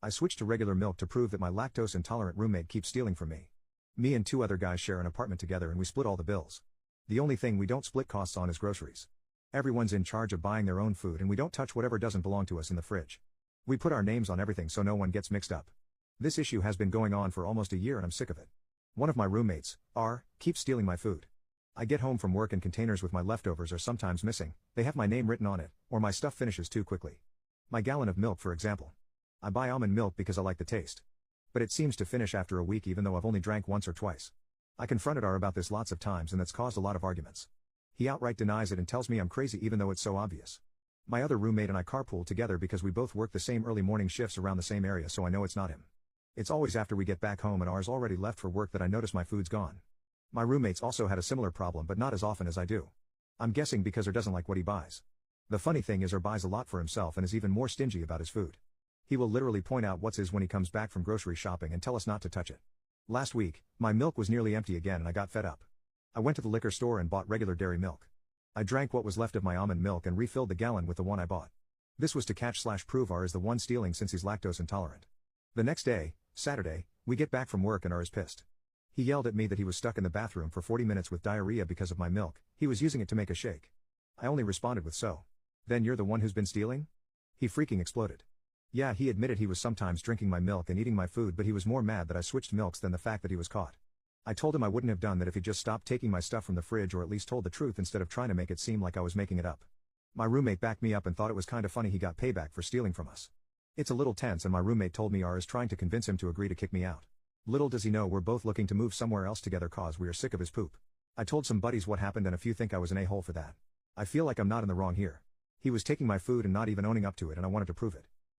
I switched to regular milk to prove that my lactose intolerant roommate keeps stealing from me. Me and two other guys share an apartment together and we split all the bills. The only thing we don't split costs on is groceries. Everyone's in charge of buying their own food and we don't touch whatever doesn't belong to us in the fridge. We put our names on everything so no one gets mixed up. This issue has been going on for almost a year and I'm sick of it. One of my roommates, R, keeps stealing my food. I get home from work and containers with my leftovers are sometimes missing, they have my name written on it, or my stuff finishes too quickly. My gallon of milk for example. I buy almond milk because I like the taste. But it seems to finish after a week even though I've only drank once or twice. I confronted R about this lots of times and that's caused a lot of arguments. He outright denies it and tells me I'm crazy even though it's so obvious. My other roommate and I carpool together because we both work the same early morning shifts around the same area so I know it's not him. It's always after we get back home and R's already left for work that I notice my food's gone. My roommates also had a similar problem but not as often as I do. I'm guessing because R doesn't like what he buys. The funny thing is R buys a lot for himself and is even more stingy about his food. He will literally point out what's his when he comes back from grocery shopping and tell us not to touch it. Last week, my milk was nearly empty again and I got fed up. I went to the liquor store and bought regular dairy milk. I drank what was left of my almond milk and refilled the gallon with the one I bought. This was to catch/prove R is the one stealing since he's lactose intolerant. The next day, Saturday, we get back from work and R is pissed. He yelled at me that he was stuck in the bathroom for 40 minutes with diarrhea because of my milk, he was using it to make a shake. I only responded with "So? Then you're the one who's been stealing?" He freaking exploded. Yeah, he admitted he was sometimes drinking my milk and eating my food but he was more mad that I switched milks than the fact that he was caught. I told him I wouldn't have done that if he just stopped taking my stuff from the fridge or at least told the truth instead of trying to make it seem like I was making it up. My roommate backed me up and thought it was kinda funny he got payback for stealing from us. It's a little tense and my roommate told me R is trying to convince him to agree to kick me out. Little does he know we're both looking to move somewhere else together cause we are sick of his poop. I told some buddies what happened and a few think I was an a-hole for that. I feel like I'm not in the wrong here. He was taking my food and not even owning up to it and I wanted to prove it.